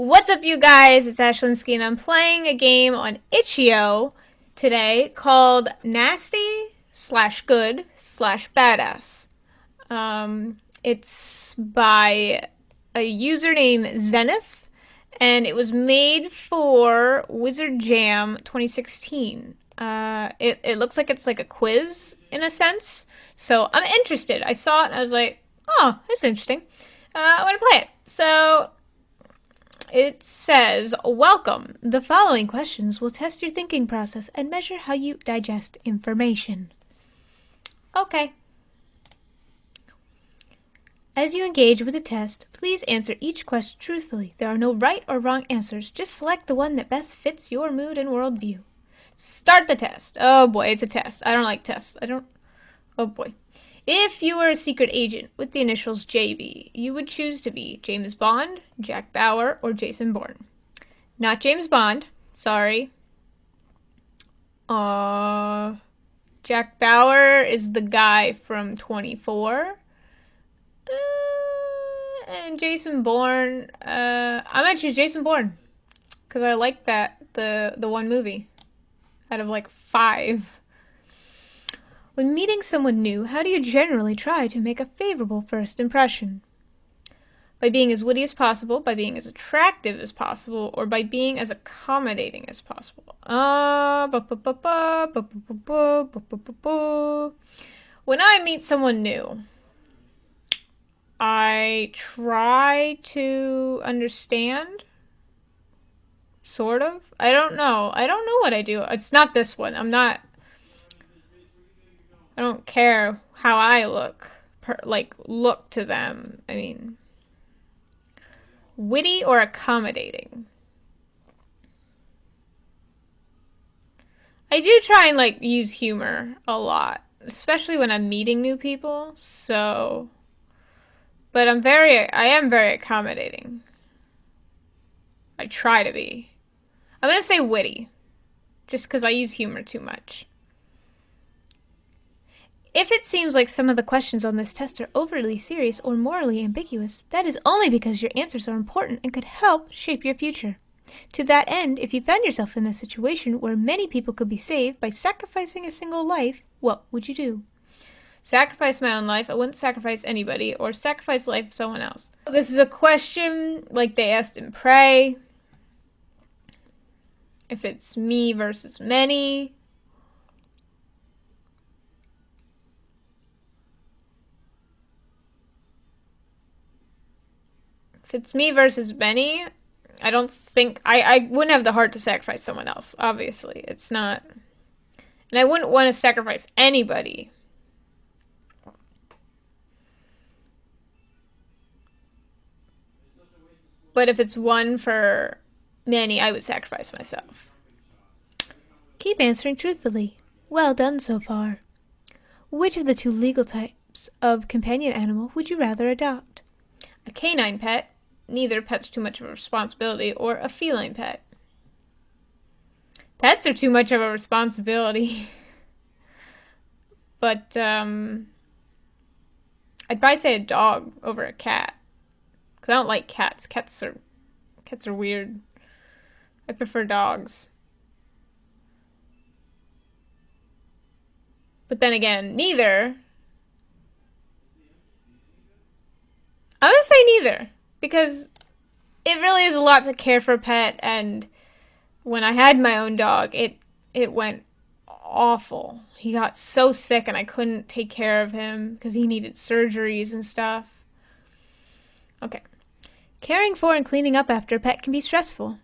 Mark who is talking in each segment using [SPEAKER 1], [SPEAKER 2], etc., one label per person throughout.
[SPEAKER 1] What's up, you guys? It's Ashlinsky, and I'm playing a game on Itch.io today called Nasty slash Good slash Badass. It's by a user named Zenith, and it was made for Wizard Jam 2016. It looks like it's like a quiz in a sense, so I'm interested. I saw it and I was like, oh, that's interesting. I want to play it. So it says, welcome. The following questions will test your thinking process and measure how you digest information. Okay. As you engage with the test, please answer each question truthfully. There are no right or wrong answers. Just select the one that best fits your mood and worldview. Start the test. Oh boy, it's a test. I don't like tests. Oh boy. If you were a secret agent with the initials JB, you would choose to be James Bond, Jack Bauer, or Jason Bourne. Not James Bond. Sorry. Jack Bauer is the guy from 24. And Jason Bourne, I might choose Jason Bourne. Because I like that, the one movie. Out of like 5. When meeting someone new, how do you generally try to make a favorable first impression? By being as witty as possible, by being as attractive as possible, or by being as accommodating as possible? When I meet someone new, I try to understand. Sort of. I don't know what I do. It's not this one. I don't care how I look, look to them. I mean, witty or accommodating. I do try and, use humor a lot, especially when I'm meeting new people, so... But I am very accommodating. I try to be. I'm gonna say witty, just because I use humor too much. If it seems like some of the questions on this test are overly serious or morally ambiguous, that is only because your answers are important and could help shape your future. To that end, if you found yourself in a situation where many people could be saved by sacrificing a single life, what would you do? Sacrifice my own life. I wouldn't sacrifice anybody, or sacrifice the life of someone else. This is a question like they asked in Prey. If it's me versus many. If it's me versus many, I don't think... I wouldn't have the heart to sacrifice someone else, obviously. It's not... And I wouldn't want to sacrifice anybody. But if it's one for many, I would sacrifice myself. Keep answering truthfully. Well done so far. Which of the two legal types of companion animal would you rather adopt? A canine pet. Neither pet's too much of a responsibility, or a feline pet. Pets are too much of a responsibility. But, I'd probably say a dog over a cat. Because I don't like cats. Cats are weird. I prefer dogs. But then again, neither. I'm gonna say neither. Because it really is a lot to care for a pet, and when I had my own dog, it went awful. He got so sick and I couldn't take care of him because he needed surgeries and stuff. Okay. Caring for and cleaning up after a pet can be stressful.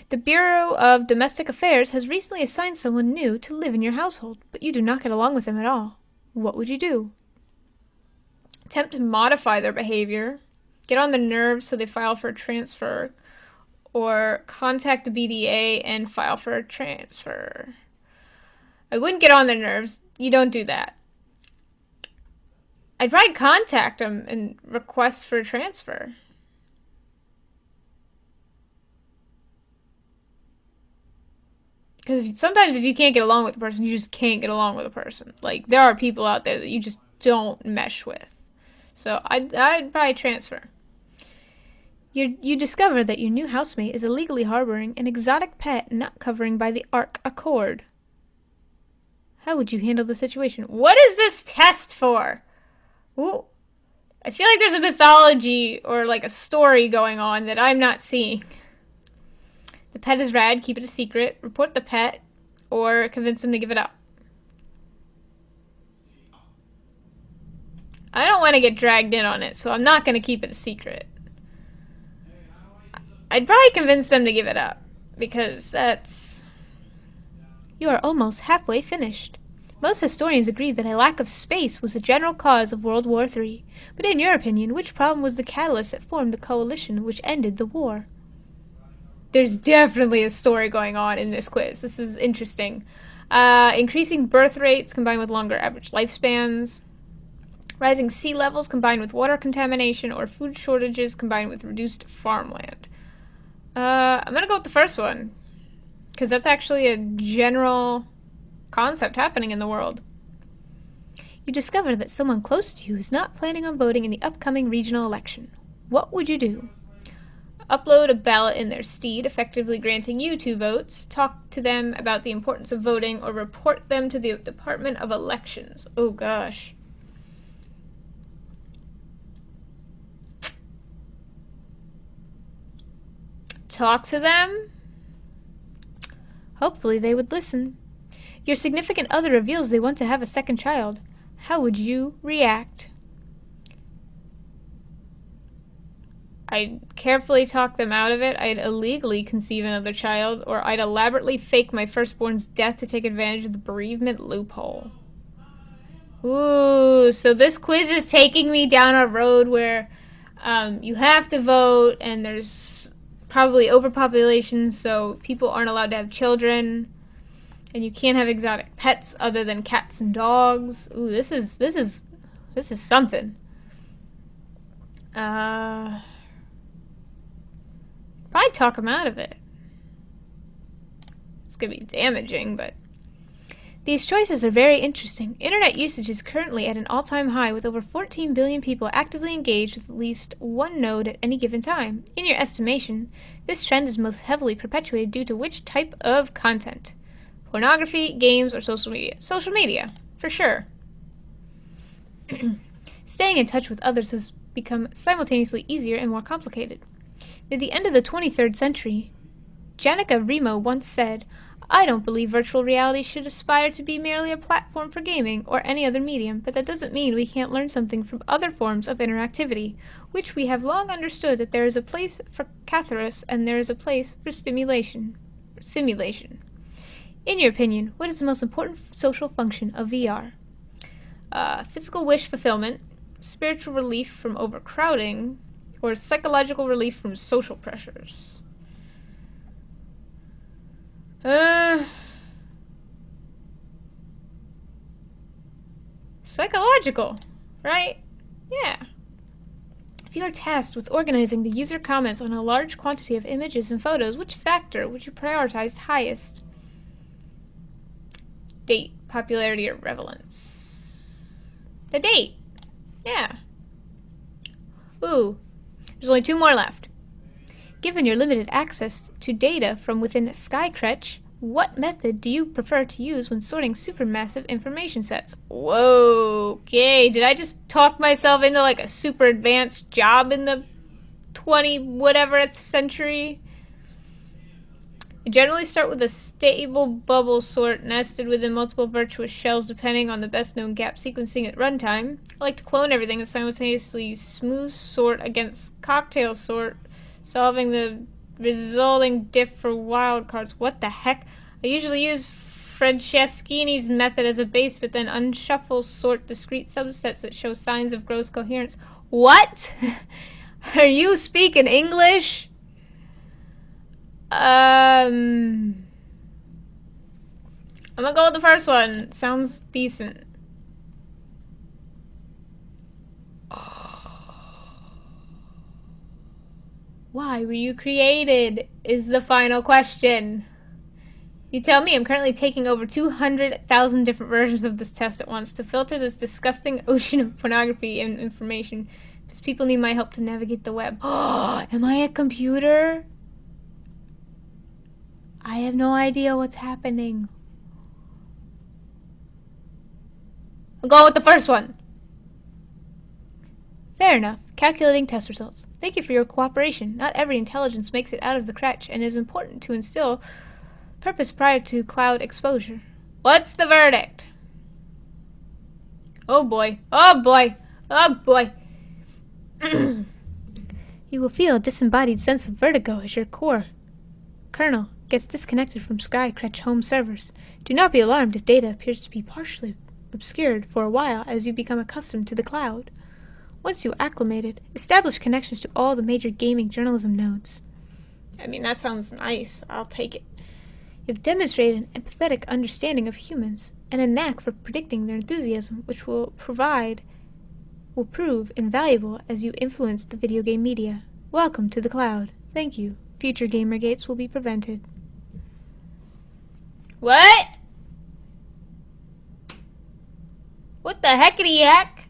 [SPEAKER 1] The Bureau of Domestic Affairs has recently assigned someone new to live in your household, but you do not get along with them at all. What would you do? Attempt to modify their behavior. Get on their nerves so they file for a transfer, or contact the BDA and file for a transfer. I wouldn't get on their nerves. You don't do that. I'd probably contact them and request for a transfer. Because sometimes if you can't get along with a person, you just can't get along with a person. Like, there are people out there that you just don't mesh with. So I'd probably transfer. You discover that your new housemate is illegally harboring an exotic pet not covering by the Ark Accord. How would you handle the situation? What is this test for? Ooh. I feel like there's a mythology or like a story going on that I'm not seeing. The pet is rad, keep it a secret, report the pet, or convince them to give it up. I don't want to get dragged in on it, so I'm not going to keep it a secret. I'd probably convince them to give it up, because that's... You are almost halfway finished. Most historians agree that a lack of space was the general cause of World War III. But in your opinion, which problem was the catalyst that formed the coalition which ended the war? There's definitely a story going on in this quiz. This is interesting. Increasing birth rates combined with longer average lifespans. Rising sea levels combined with water contamination, or food shortages combined with reduced farmland. I'm gonna go with the first one, because that's actually a general concept happening in the world. You discover that someone close to you is not planning on voting in the upcoming regional election. What would you do? Upload a ballot in their stead, effectively granting you 2 votes. Talk to them about the importance of voting, or report them to the Department of Elections. Oh gosh. Talk to them? Hopefully they would listen. Your significant other reveals they want to have a second child. How would you react? I'd carefully talk them out of it. I'd illegally conceive another child, or I'd elaborately fake my firstborn's death to take advantage of the bereavement loophole. Ooh, so this quiz is taking me down a road where you have to vote, and there's probably overpopulation, so people aren't allowed to have children, and you can't have exotic pets other than cats and dogs. Ooh, this is something. Probably talk them out of it. It's gonna be damaging, but these choices are very interesting. Internet usage is currently at an all-time high, with over 14 billion people actively engaged with at least one node at any given time. In your estimation, this trend is most heavily perpetuated due to which type of content? Pornography, games, or social media? Social media, for sure. Staying in touch with others has become simultaneously easier and more complicated. Near the end of the 23rd century, Janica Remo once said, "I don't believe virtual reality should aspire to be merely a platform for gaming or any other medium, but that doesn't mean we can't learn something from other forms of interactivity, which we have long understood that there is a place for catharsis and there is a place for simulation. In your opinion, what is the most important social function of VR? Physical wish fulfillment, spiritual relief from overcrowding, or psychological relief from social pressures?" Psychological, right? Yeah. If you are tasked with organizing the user comments on a large quantity of images and photos, which factor would you prioritize highest? Date, popularity, or relevance? The date. Yeah. Ooh. There's only 2 more left. Given your limited access to data from within Skycretch, what method do you prefer to use when sorting supermassive information sets? Whoa, okay. Did I just talk myself into like a super advanced job in the 20-whateverth century? You generally start with a stable bubble sort nested within multiple virtuous shells depending on the best known gap sequencing at runtime. I like to clone everything and simultaneously smooth sort against cocktail sort, solving the resulting diff for wildcards. What the heck? I usually use Franceschini's method as a base, but then unshuffle sort discrete subsets that show signs of gross coherence. What? Are you speaking English? I'm gonna go with the first one. Sounds decent. Why were you created? Is the final question. You tell me. I'm currently taking over 200,000 different versions of this test at once to filter this disgusting ocean of pornography and information As people need my help to navigate the web. Am I a computer? I have no idea what's happening. I'm going with the first one. Fair enough. Calculating test results. Thank you for your cooperation. Not every intelligence makes it out of the crutch, and it is important to instill purpose prior to cloud exposure. What's the verdict? Oh boy. Oh boy. Oh boy. You will feel a disembodied sense of vertigo as your core kernel gets disconnected from Skycrutch home servers. Do not be alarmed if data appears to be partially obscured for a while as you become accustomed to the cloud. Once you acclimated, establish connections to all the major gaming journalism nodes. I mean, that sounds nice. I'll take it. You've demonstrated an empathetic understanding of humans and a knack for predicting their enthusiasm, which will prove invaluable as you influence the video game media. Welcome to the cloud. Thank you. Future Gamergates will be prevented. What? What the heckity heck?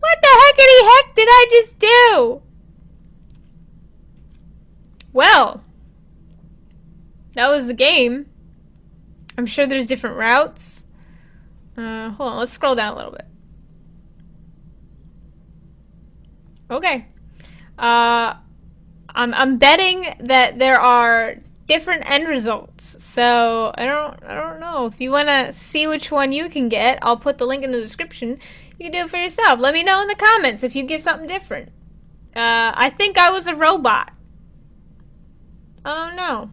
[SPEAKER 1] What the heckity heck did I just do? Well, that was the game. I'm sure there's different routes. Hold on, let's scroll down a little bit. Okay. I'm betting that there are different end results. So I don't know. If you wanna see which one you can get, I'll put the link in the description. You can do it for yourself. Let me know in the comments if you get something different. I think I was a robot. Oh no.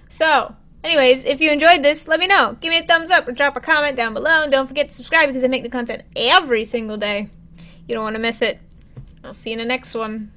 [SPEAKER 1] So, anyways, if you enjoyed this, let me know. Give me a thumbs up or drop a comment down below. And don't forget to subscribe because I make the content every single day. You don't want to miss it. I'll see you in the next one.